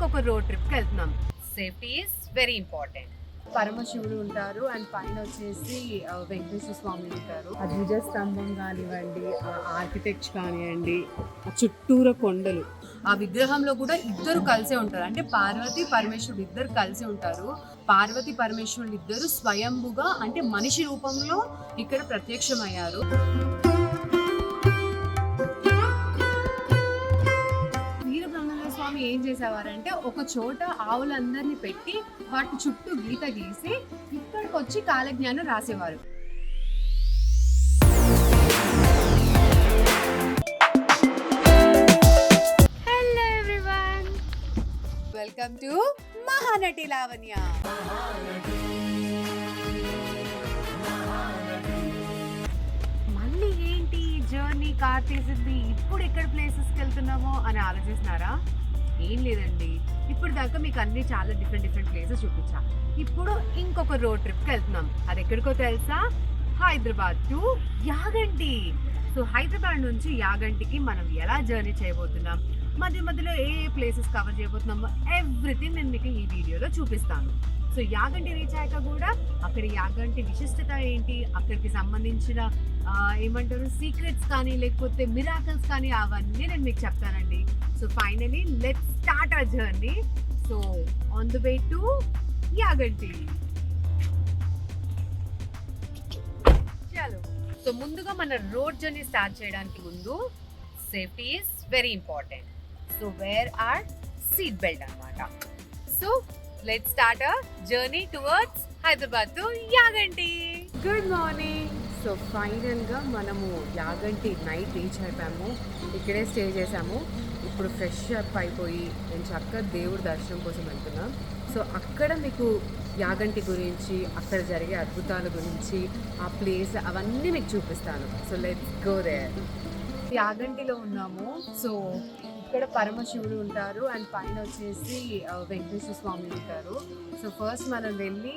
ఇంకొక రోడ్ ట్రిప్కి వెళ్తున్నాం. Safety is very important. పరమశివుడు ఉంటారు అండ్ పైన వచ్చేసి వెంకటేశ్వర స్వామి ఉంటారు. ఆ ధ్వజస్తంభం కానివ్వండి, ఆ ఆర్కిటెక్చర్ కానివ్వండి, ఆ చుట్టూర కొండలు, ఆ విగ్రహంలో కూడా ఇద్దరు కలిసే ఉంటారు. అంటే పార్వతి పరమేశ్వరుడు ఇద్దరు కలిసి ఉంటారు. పార్వతి పరమేశ్వరుడు ఇద్దరు స్వయంభుగా అంటే మనిషి రూపంలో ఇక్కడ ప్రత్యక్షమయ్యారు. స్వామి ఏం చేసేవారంటే ఒక చోట ఆవులందరినీ పెట్టి వాటి చుట్టూ గీత గీసి ఇక్కడికి వచ్చి కాలజ్ఞానం రాసేవారు. Hello everyone, welcome to Mahanati Lavanya. మళ్ళీ ఏంటి జర్నీ కార్ తీసింది, ఇప్పుడు ఎక్కడ ప్లేసెస్కి వెళ్తున్నామో అని ఆలోచిస్తున్నారా? ఏం లేదండి, ఇప్పుడు దాకా మీకు అన్ని చాలా డిఫరెంట్ ప్లేసెస్ చూపించా. ఇప్పుడు ఇంకొక రోడ్ ట్రిప్కి వెళ్తున్నాం. అది ఎక్కడికో తెలుసా? హైదరాబాద్ టు యాగంటి. సో హైదరాబాద్ నుంచి యాగంటికి మనం ఎలా జర్నీ చేయబోతున్నాం, మధ్యలో ఏ ప్లేసెస్ కవర్ చేయబోతున్నామో ఎవ్రీథింగ్ నేను మీకు ఈ వీడియోలో చూపిస్తాను. సో యాగంటి రీచ్ అయ్యాక కూడా అక్కడ యాగంటి విశిష్టత ఏంటి, అక్కడికి సంబంధించిన ఏమంటారు సీక్రెట్స్ కానీ లేకపోతే మిరాకల్స్ కానీ అవన్నీ నేను మీకు చెప్తానండి. So finally let's start our journey. So on the way to Yaganti. చలో. సో ముందుగా మన రోడ్ జర్నీ స్టార్ట్ చేయడానికి ముందు safety is very important. So wear our seat belt అన్నమాట. So let's start our journey towards Hyderabad to Yaganti. Good morning. So ఫైనల్గా మనము Yaganti night reach అయిపోయాము. ఇక్కడే స్టే చేసాము. ఇప్పుడు ఫ్రెష్ అప్ అయిపోయి నేను చక్కగా దేవుడి దర్శనం కోసం వెళ్తున్నాం. సో అక్కడ మీకు యాగంటి గురించి, అక్కడ జరిగే అద్భుతాల గురించి, ఆ ప్లేస్ అవన్నీ మీకు చూపిస్తాను. So let's go there. యాగంటిలో ఉన్నాము. సో ఇక్కడ పరమశివుడు ఉంటారు అండ్ పైన వచ్చేసి వెంకటేశ్వర స్వామి ఉంటారు. సో ఫస్ట్ మనం వెళ్ళి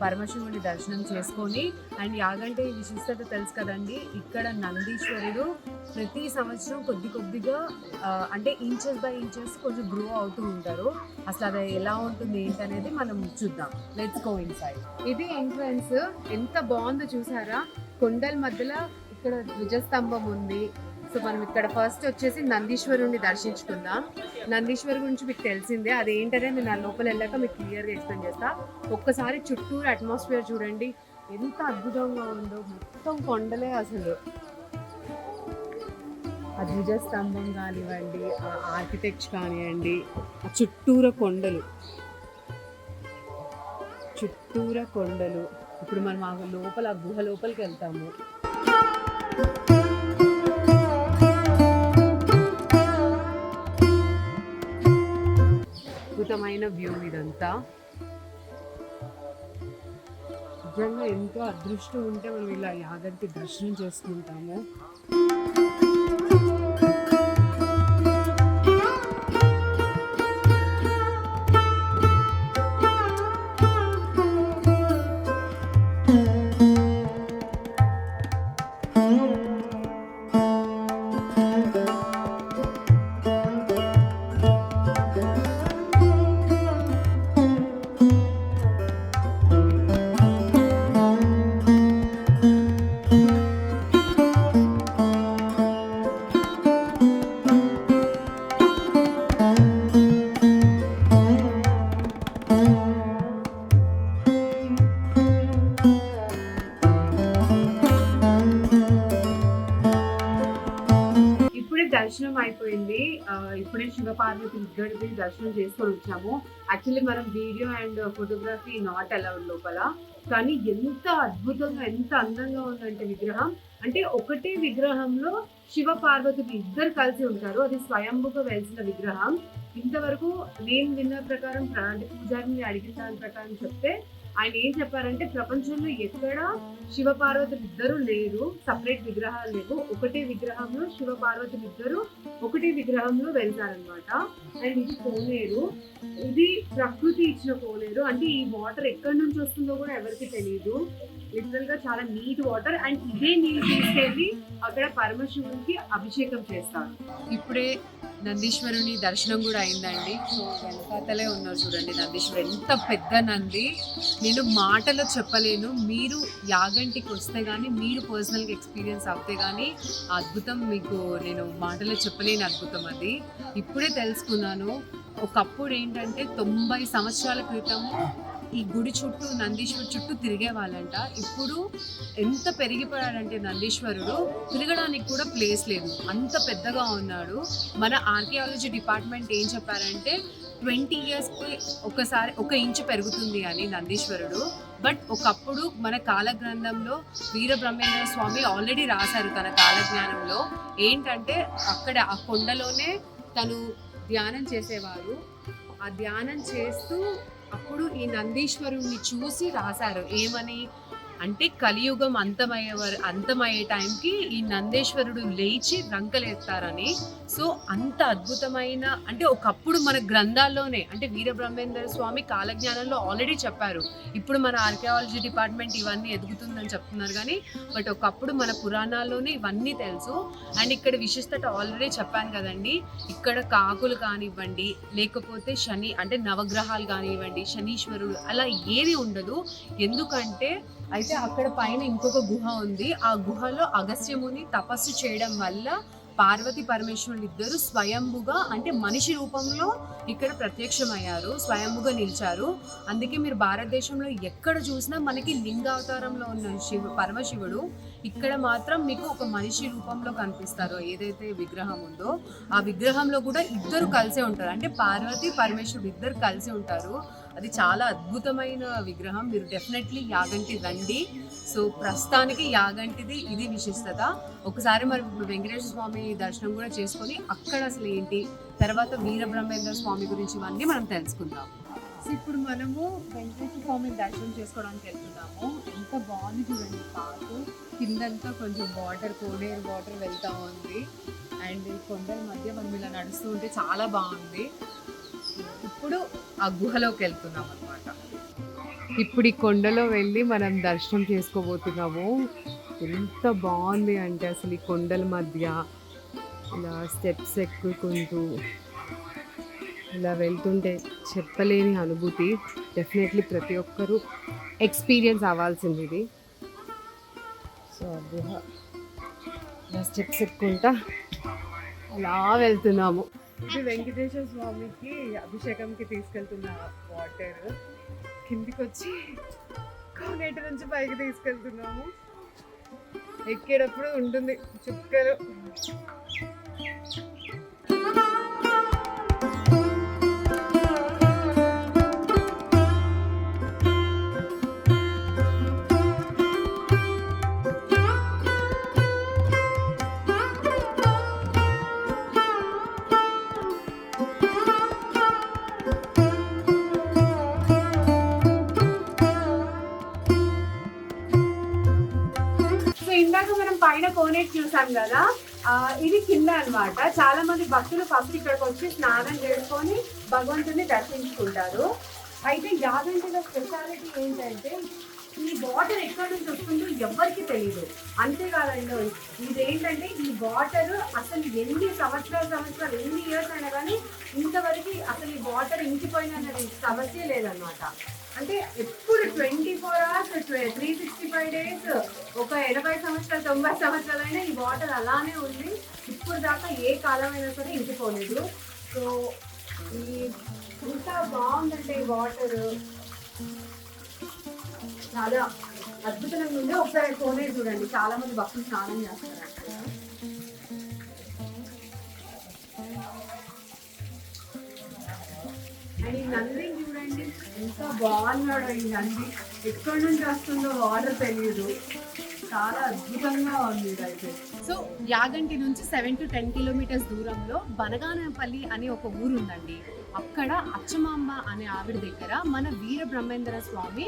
పరమశివుని దర్శనం చేసుకొని, అండ్ యాగంటి విశిష్టత తెలుసు కదండి, ఇక్కడ నందీశ్వరుడు ప్రతి సంవత్సరం కొద్దిగా అంటే ఇంచెస్ బై ఇంచెస్ కొంచెం గ్రో అవుతూ ఉంటారు. అసలు అది ఎలా ఉంటుంది ఏంటనేది మనం చూద్దాం. Let's go inside. ఇది ఎంట్రన్స్. ఎంత బాగుందో చూసారా? కొండల మధ్యలో ఇక్కడ ధ్వజస్తంభం ఉంది. సో మనం ఇక్కడ ఫస్ట్ వచ్చేసి నందీశ్వరుని దర్శించుకుందాం. నందీశ్వరు గురించి మీకు తెలిసిందే, అదేంటనే నేను ఆ లోపల వెళ్ళాక మీకు క్లియర్గా ఎక్స్ప్లెయిన్ చేస్తా. ఒక్కసారి చుట్టూరు అట్మాస్ఫియర్ చూడండి, ఎంత అద్భుతంగా ఉందో. మొత్తం కొండలే అసలు. ఆ ధ్వజస్తంభం కానివ్వండి, ఆ ఆర్కిటెక్చర్ కానివ్వండి, ఆ చుట్టూర కొండలు. ఇప్పుడు మనం ఆ లోపల ఆ గుహ లోపలికి వెళ్తాము. అద్భుతమైన వ్యూ ఇదంతా. నిజంగా ఎంతో అదృష్టం ఉంటే మనం ఇలా యాగంటి దర్శనం చేసుకుంటాము. దర్శనం అయిపోయింది. ఇప్పుడే శివపార్వతి ఇద్దరిది దర్శనం చేసుకొని వచ్చాము. యాక్చువల్లీ మనం video and photography not allowed లోపల, కానీ ఎంత అద్భుతంగా ఎంత అందంగా ఉందంటే విగ్రహం. అంటే ఒకటే విగ్రహంలో శివపార్వతులు ఇద్దరు కలిసి ఉంటారు. అది స్వయంభుగా వెలిసిన విగ్రహం. ఇంతవరకు నేను విన్న ప్రకారం, అంటే పూజారిని అడిగిన దాని ప్రకారం చెప్తే ఆయన ఏం చెప్పారంటే ప్రపంచంలో ఎక్కడ శివపార్వతులు ఇద్దరు లేరు, సపరేట్ విగ్రహాలు లేవు. ఒకటే విగ్రహంలో శివపార్వతులు ఇద్దరు ఒకటే విగ్రహంలో వెళ్తారనమాట. అండ్ ఇది కోనేరు, ఇది ప్రకృతి ఇచ్చిన కోనేరు. అంటే ఈ వాటర్ ఎక్కడి నుంచి వస్తుందో కూడా ఎవరికి తెలియదు. లిటరల్ గా చాలా నీట్ వాటర్. అండ్ ఇదే నీళ్ళు తీసుకెళ్ళి అక్కడ పరమశివునికి అభిషేకం చేస్తారు. ఇప్పుడే నందీశ్వరుని దర్శనం కూడా అయిందండి. సో వెనకాతలే ఉన్నారు చూడండి నందీశ్వరు, ఎంత పెద్ద నంది. నేను మాటలో చెప్పలేను, మీరు యాగంటికి వస్తే కానీ, మీరు పర్సనల్గా ఎక్స్పీరియన్స్ అవుతే కానీ అద్భుతం మీకు నేను మాటలో చెప్పలేని అద్భుతం అది. ఇప్పుడే తెలుసుకున్నాను, ఒకప్పుడు ఏంటంటే 90 సంవత్సరాల క్రితము ఈ గుడి చుట్టూ నందీశ్వరు చుట్టూ తిరిగే వాళ్ళంట. ఇప్పుడు ఎంత పెరిగిపోయాడంటే నందీశ్వరుడు, తిరగడానికి కూడా ప్లేస్ లేదు, అంత పెద్దగా ఉన్నాడు. మన ఆర్కియాలజీ డిపార్ట్మెంట్ ఏం చెప్పారంటే 20 ఇయర్స్కి ఒకసారి 1 ఇంచు పెరుగుతుంది అని నందీశ్వరుడు. బట్ ఒకప్పుడు మన కాలగ్రంథంలో వీరబ్రహ్మేంద్ర స్వామి ఆల్రెడీ రాశారు తన కాలజ్ఞానంలో ఏంటంటే, అక్కడ ఆ కొండలోనే తను ధ్యానం చేసేవారు. ఆ ధ్యానం చేస్తూ అప్పుడు ఈ నందీశ్వరుణ్ణి చూసి రాశారు. ఏమని అంటే, కలియుగం అంతమయ్యే టైంకి ఈ నందేశ్వరుడు లేచి రంకలేస్తారని. సో అంత అద్భుతమైన, అంటే ఒకప్పుడు మన గ్రంథాల్లోనే, అంటే వీరబ్రహ్మేంద్ర స్వామి కాలజ్ఞానంలో ఆల్రెడీ చెప్పారు. ఇప్పుడు మన ఆర్కియాలజీ డిపార్ట్మెంట్ ఇవన్నీ ఎదుగుతుందని చెప్తున్నారు కానీ, బట్ ఒకప్పుడు మన పురాణాల్లోనే ఇవన్నీ తెలుసు. అండ్ ఇక్కడ విశిష్టత ఆల్రెడీ చెప్పాను కదండి, ఇక్కడ కాకులు కానివ్వండి, లేకపోతే శని అంటే నవగ్రహాలు కానివ్వండి, శనీశ్వరుడు అలా ఏది ఉండదు. ఎందుకంటే అయితే అక్కడ పైన ఇంకొక గుహ ఉంది. ఆ గుహలో అగస్త్యముని తపస్సు చేయడం వల్ల పార్వతి పరమేశ్వరులు ఇద్దరు స్వయంభుగా, అంటే మనిషి రూపంలో ఇక్కడ ప్రత్యక్షమయ్యారు, స్వయంభుగా నిలిచారు. అందుకే మీరు భారతదేశంలో ఎక్కడ చూసినా మనకి లింగావతారంలో ఉన్న పరమశివుడు ఇక్కడ మాత్రం మీకు ఒక మనిషి రూపంలో కనిపిస్తారు. ఏదైతే విగ్రహం ఉందో ఆ విగ్రహంలో కూడా ఇద్దరు కలిసే ఉంటారు, అంటే పార్వతి పరమేశ్వరుడు ఇద్దరు కలిసి ఉంటారు. అది చాలా అద్భుతమైన విగ్రహం. మీరు డెఫినెట్లీ యాగంటి రండి. సో ప్రస్తుతానికి యాగంటిది ఇది విశిష్టత. ఒకసారి మరి వెంకటేశ్వర స్వామి దర్శనం కూడా చేసుకొని అక్కడ అసలు ఏంటి, తర్వాత వీరబ్రహ్మేంద్ర స్వామి గురించి ఇవన్నీ మనం తెలుసుకుందాం. సో ఇప్పుడు మనము వెంకటేశ్వర స్వామిని దర్శనం చేసుకోవడానికి వెళ్తున్నాము. ఎంత బాగుంది చూడండి పార్కు, కిందంతా కొంచెం వాటర్, కోనేరు వాటర్ వెళ్తూ ఉంది. అండ్ కొండల మధ్య మనం ఇలా నడుస్తూ ఉంటే చాలా బాగుంది. ఇప్పుడు ఆ గుహలోకి వెళ్తున్నాం అనమాట. ఇప్పుడు ఈ కొండలో వెళ్ళి మనం దర్శనం చేసుకోబోతున్నాము. ఎంత బాగుంది అంటే అసలు ఈ కొండల మధ్య ఇలా స్టెప్స్ ఎక్కుకుంటూ ఇలా వెళ్తుంటే చెప్పలేని అనుభూతి. డెఫినెట్లీ ప్రతి ఒక్కరూ ఎక్స్పీరియన్స్ అవ్వాల్సింది ఇది. సో గుహ ఇలా స్టెప్స్ ఎక్కుంటా అలా వెళ్తున్నాము. ఇది వెంకటేశ్వర స్వామికి అభిషేకంకి తీసుకెళ్తున్న వాటర్. కిందికి వచ్చి కోనేటి నుంచి పైకి తీసుకెళ్తున్నాము. ఎక్కేటప్పుడు ఉంటుంది చుక్కలు. ఇందాక మనం పైన కోనేటి చూసాం కదా, ఇది కింద అన్నమాట. చాలా మంది భక్తులు ఫస్ట్ ఇక్కడికి వచ్చి స్నానం చేసుకొని భగవంతుని దర్శించుకుంటారు. అయితే యాగంటిలో స్పెషాలిటీ ఏంటంటే, ఈ వాటర్ ఎక్కడి నుంచి వస్తుందో ఎవ్వరికి తెలియదు. అంతేకాదండి, ఇదేంటంటే ఈ వాటర్ అసలు ఎన్ని సంవత్సరాలు ఎన్ని ఇయర్స్ అయినా కానీ ఇంతవరకు అసలు ఈ వాటర్ ఇంకిపోయిన సమస్య లేదన్నమాట. అంటే ఎప్పుడు 24 hours 365 days, ఒక 80 సంవత్సరాలు 90 సంవత్సరాలైనా ఈ వాటర్ అలానే ఉంది. ఇప్పుడు దాకా ఏ కాలమైనా సరే ఇంకిపోలేదు. సో ఈ ఇంత బాగుందంటే ఈ వాటర్ చాలా అద్భుతంగా ఉంది. ఒకసారి కోనేరు చూడండి, చాలా మంది భక్తులు స్నానం చేస్తారు అక్కడ. అండ్ ఈ నంది చూడండి ఎంత బాగున్నాడో. ఈ నంది ఎక్కడి నుంచి వస్తుందో వాటర్ తెలియదు, చాలా అద్భుతంగా ఉంది ఇదైతే. సో యాగంటి నుంచి 7 to 10 kilometers దూరంలో బనగానపల్లి అనే ఒక ఊరు ఉందండి. అక్కడ అచ్చమాంబ అనే ఆవిడ దగ్గర మన వీరబ్రహ్మేంద్ర స్వామి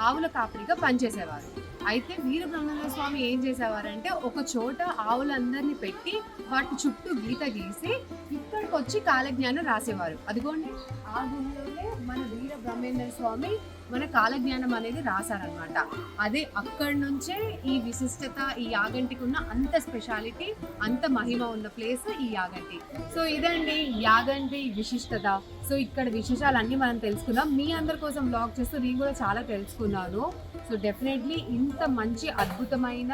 ఆవుల కాపరిగా పనిచేసేవారు. అయితే వీరబ్రహ్మేంద్ర స్వామి ఏం చేసేవారంటే, ఒక చోట ఆవులందరినీ పెట్టి వాటి చుట్టూ గీత గీసి ఇక్కడ ఇక్కడికి వచ్చి కాలజ్ఞానం రాసేవారు. అదిగోండి ఆ గుడిలోనే మన వీర బ్రహ్మేంద్ర స్వామి మన కాలజ్ఞానం అనేది రాశారనమాట. అదే అక్కడి నుంచే ఈ విశిష్టత, ఈ యాగంటికి ఉన్న అంత స్పెషాలిటీ, అంత మహిమ ఉన్న ప్లేస్ ఈ యాగంటి. సో ఇదండి యాగంటి విశిష్టత. సో ఇక్కడ విశేషాలన్నీ మనం తెలుసుకుందాం. మీ అందరి కోసం బ్లాగ్ చేస్తూ నేను కూడా చాలా తెలుసుకున్నాను. సో డెఫినెట్లీ ఇంత మంచి అద్భుతమైన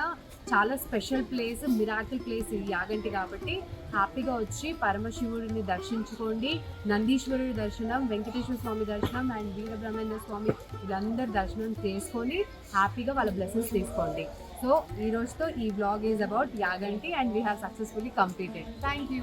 చాలా స్పెషల్ ప్లేస్, మిరాకిల్ ప్లేస్ ఈ యాగంటి కాబట్టి హ్యాపీగా వచ్చి పరమశివుడిని దర్శించుకోండి. నందీశ్వరుడి దర్శనం, వెంకటేశ్వర స్వామి దర్శనం అండ్ వీరబ్రహ్మేంద్ర స్వామి వీళ్ళందరి దర్శనం చేసుకొని హ్యాపీగా వాళ్ళ బ్లెస్సింగ్స్ తీసుకోండి. సో ఈ రోజుతో ఈ blog is about Yaganti and we have successfully completed. Thank you.